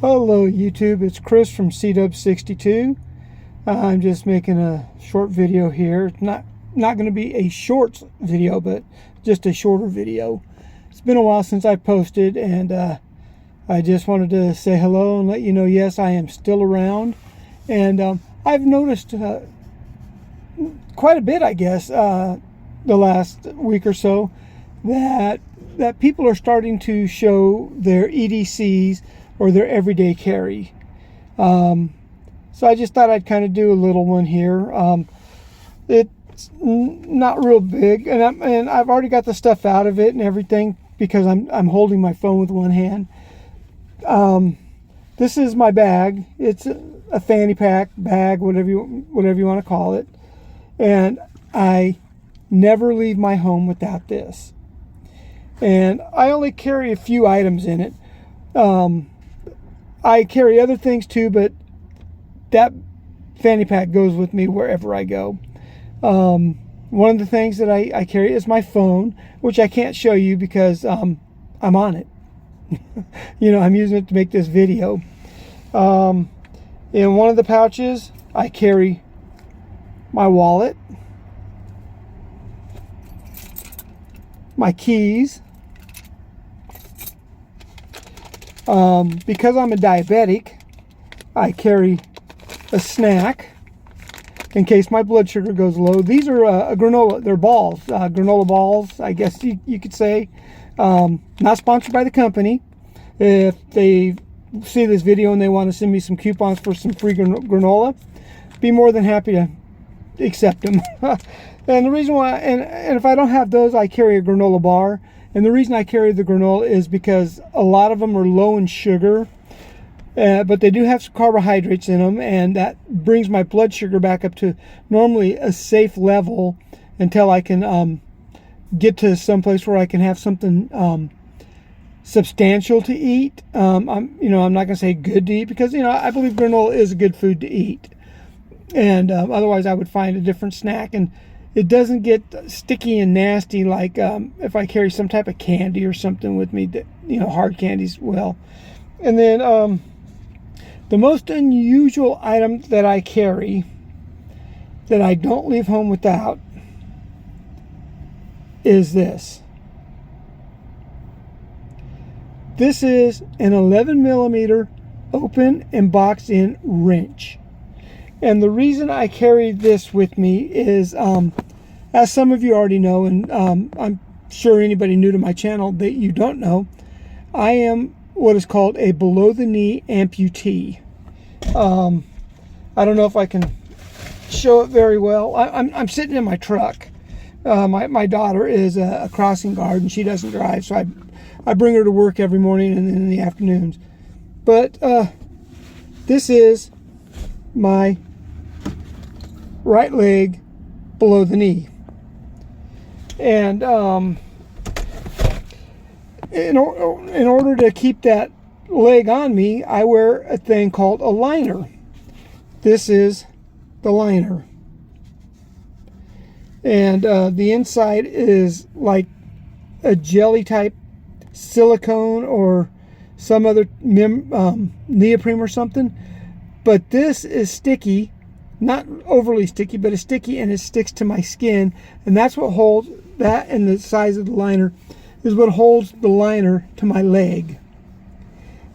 Hello YouTube, it's Chris from CW62. I'm just making a short video here. It's not going to be a short video, but just a shorter video. It's been a while since I posted, and I just wanted to say hello and let you know, yes, I am still around. And I've noticed quite a bit, I guess, the last week or so, that people are starting to show their EDCs or their everyday carry. So I just thought I'd kind of do a little one here. It's not real big, and I've already got the stuff out of it and everything because I'm holding my phone with one hand. This is my bag. It's a fanny pack bag, whatever you want to call it, and I never leave my home without this. And I only carry a few items in it. I carry other things too, but that fanny pack goes with me wherever I go. One of the things that I carry is my phone, which I can't show you because I'm on it. You know, I'm using it to make this video. In one of the pouches, I carry my wallet, my keys. Because I'm a diabetic, I carry a snack in case my blood sugar goes low. These are a granola. They're balls, granola balls, I guess you could say. Not sponsored by the company. If they see this video and they want to send me some coupons for some free granola, be more than happy to accept them. And the reason why, and if I don't have those, I carry a granola bar. And the reason I carry the granola is because a lot of them are low in sugar, but they do have some carbohydrates in them, and that brings my blood sugar back up to normally a safe level until I can get to some place where I can have something substantial to eat. I'm not going to say good to eat because I believe granola is a good food to eat, and otherwise I would find a different snack. And it doesn't get sticky and nasty like if I carry some type of candy or something with me, that hard candies will. And then the most unusual item that I carry that I don't leave home without is this. This is an 11mm open and boxed in wrench. And the reason I carry this with me is, as some of you already know, and I'm sure anybody new to my channel that you don't know, I am what is called a below-the-knee amputee. I don't know if I can show it very well. I'm sitting in my truck. My daughter is a crossing guard, and she doesn't drive, so I bring her to work every morning and in the afternoons. But this is my right leg below the knee, and in order to keep that leg on me, I wear a thing called a liner. This is the liner, and the inside is like a jelly type silicone or some other neoprene or something. But this is sticky, not overly sticky, but it's sticky, and it sticks to my skin. And that's what holds that, and the size of the liner is what holds the liner to my leg.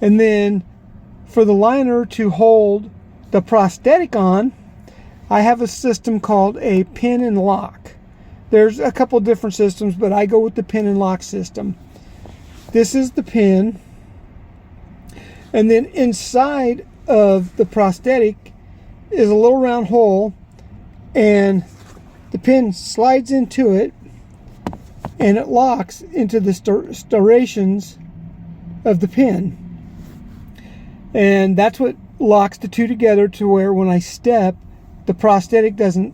And then for the liner to hold the prosthetic on, I have a system called a pin and lock. There's a couple different systems, but I go with the pin and lock system. This is the pin. And then inside of the prosthetic is a little round hole, and the pin slides into it, and it locks into the striations of the pin, and that's what locks the two together to where when I step, the prosthetic doesn't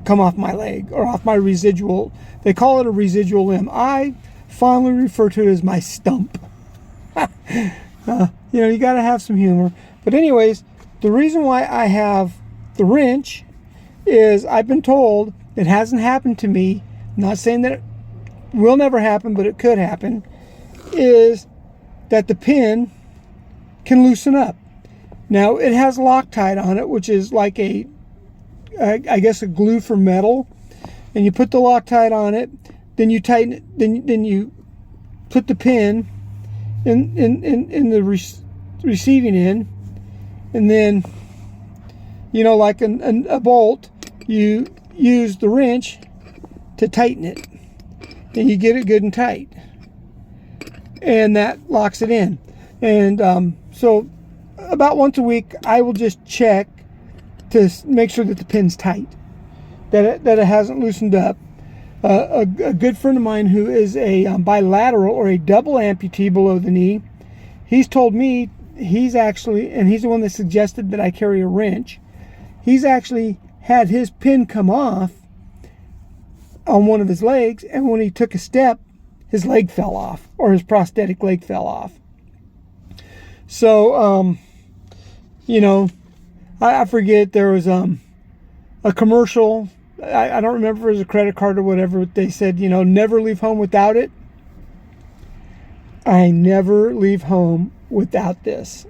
come off my leg or off my residual. They call it a residual limb. I fondly refer to it as my stump. You got to have some humor. But anyways, the reason why I have the wrench is I've been told, it hasn't happened to me, not saying that it will never happen, but it could happen, is that the pin can loosen up. Now it has Loctite on it, which is like I guess a glue for metal, and you put the Loctite on it, then you tighten it, then you put the pin in the receiving end, and then, you know, like a bolt, you use the wrench to tighten it, and you get it good and tight, and that locks it in. And so about once a week I will just check to make sure that the pin's tight, that it hasn't loosened up. A good friend of mine who is a bilateral or a double amputee below the knee, he's told me he's actually, and he's the one that suggested that I carry a wrench, he's actually had his pin come off on one of his legs, and when he took a step, his leg fell off, or his prosthetic leg fell off. So, you know, I forget, there was a commercial, I don't remember if it was a credit card or whatever, they said, you know, never leave home without it. I never leave home without this,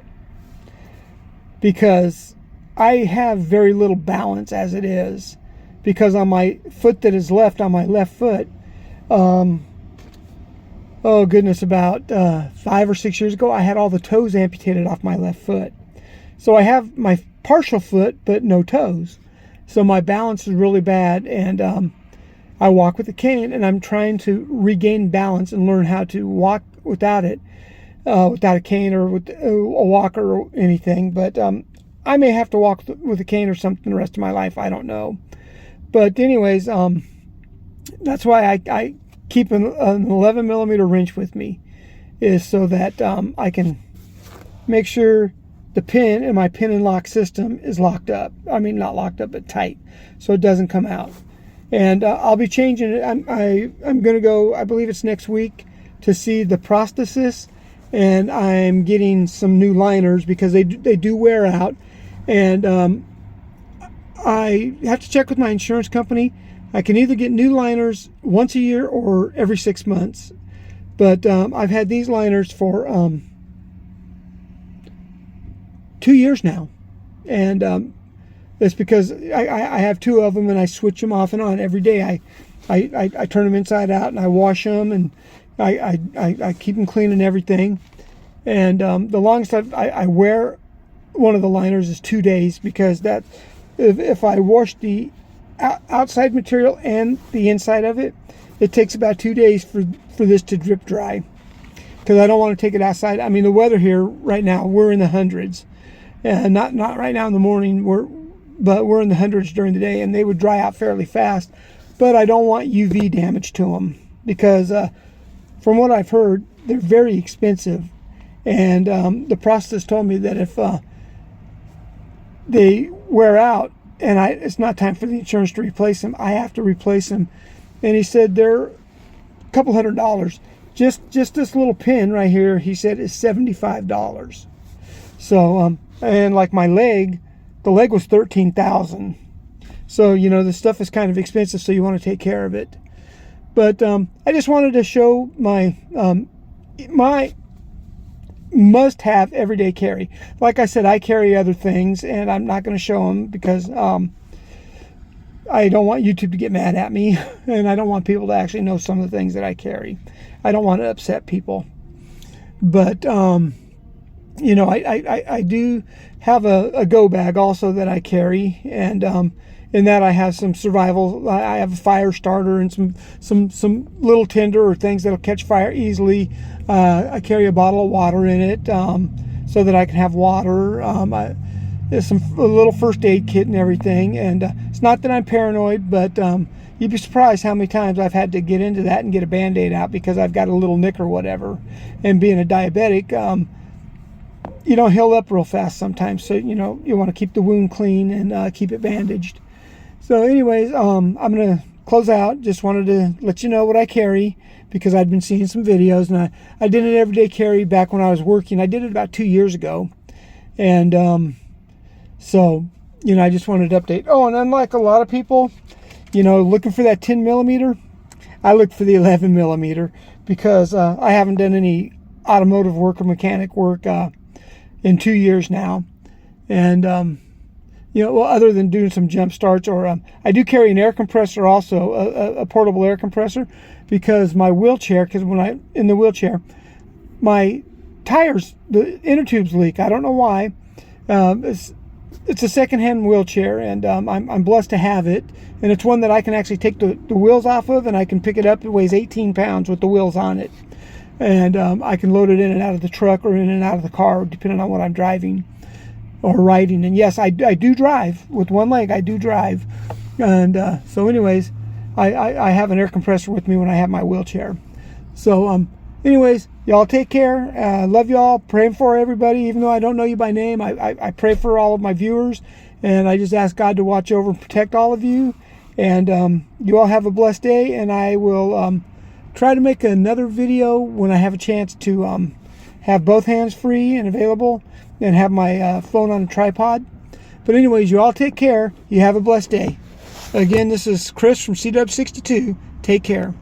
because I have very little balance as it is, because on my foot that is left, on my left foot, oh goodness, about 5 or 6 years ago, I had all the toes amputated off my left foot. So I have my partial foot, but no toes. So my balance is really bad, and I walk with a cane, and I'm trying to regain balance and learn how to walk without it, without a cane or with a walker or anything. But I may have to walk with a cane or something the rest of my life. I don't know. But anyways, that's why I keep an 11 millimeter wrench with me, is so that I can make sure the pin in my pin and lock system is locked up. I mean, not locked up, but tight, so it doesn't come out. And I'll be changing it. I'm going to go, I believe it's next week, to see the prosthesis, and I'm getting some new liners because they do wear out. And I have to check with my insurance company. I can either get new liners once a year or every 6 months. But I've had these liners for 2 years now. And it's because I have 2 of them, and I switch them off and on every day. I turn them inside out, and I wash them, and I keep them clean and everything. And the longest I wear one of the liners is 2 days, because that if I wash the outside material and the inside of it, it takes about 2 days for this to drip dry, because I don't want to take it outside. I mean, the weather here right now, we're in the hundreds, and not right now in the morning, but we're in the hundreds during the day, and they would dry out fairly fast. But I don't want UV damage to them, because from what I've heard, they're very expensive. And the process told me that if they wear out and it's not time for the insurance to replace them, I have to replace them. And he said they're a couple $100. Just this little pin right here, he said, is $75. So and like my leg, the leg was $13,000. So, you know, the stuff is kind of expensive, so you want to take care of it. But I just wanted to show my my must-have everyday carry. Like I said, I carry other things, and I'm not going to show them because I don't want YouTube to get mad at me, and I don't want people to actually know some of the things that I carry. I don't want to upset people. But you know, I do have a go bag also that I carry, and in that I have some survival. I have a fire starter and some little tinder or things that'll catch fire easily. I carry a bottle of water in it so that I can have water. There's a little first aid kit and everything. And it's not that I'm paranoid, but you'd be surprised how many times I've had to get into that and get a Band-Aid out because I've got a little nick or whatever. And being a diabetic, you don't heal up real fast sometimes. So, you know, you want to keep the wound clean and keep it bandaged. So anyways, I'm going to close out. Just wanted to let you know what I carry, because I'd been seeing some videos, and I did an everyday carry back when I was working. I did it about 2 years ago. And so, you know, I just wanted to update. Oh, and unlike a lot of people, you know, looking for that 10 millimeter, I looked for the 11 millimeter because I haven't done any automotive work or mechanic work in 2 years now. And you know, well, other than doing some jump starts, or I do carry an air compressor also, a portable air compressor, because my wheelchair, because when I'm in the wheelchair, my tires, the inner tubes leak. I don't know why. It's a secondhand wheelchair, and I'm blessed to have it. And it's one that I can actually take the wheels off of, and I can pick it up. It weighs 18 pounds with the wheels on it. And I can load it in and out of the truck or in and out of the car, depending on what I'm driving or riding. And yes, I do drive with one leg. I do drive. And so anyways, I have an air compressor with me when I have my wheelchair. So anyways, y'all take care. Love y'all. Praying for everybody, even though I don't know you by name. I pray for all of my viewers, and I just ask God to watch over and protect all of you. And you all have a blessed day, and I will try to make another video when I have a chance to have both hands free and available and have my phone on a tripod. But anyways, you all take care. You have a blessed day. Again, this is Chris from CW62. Take care.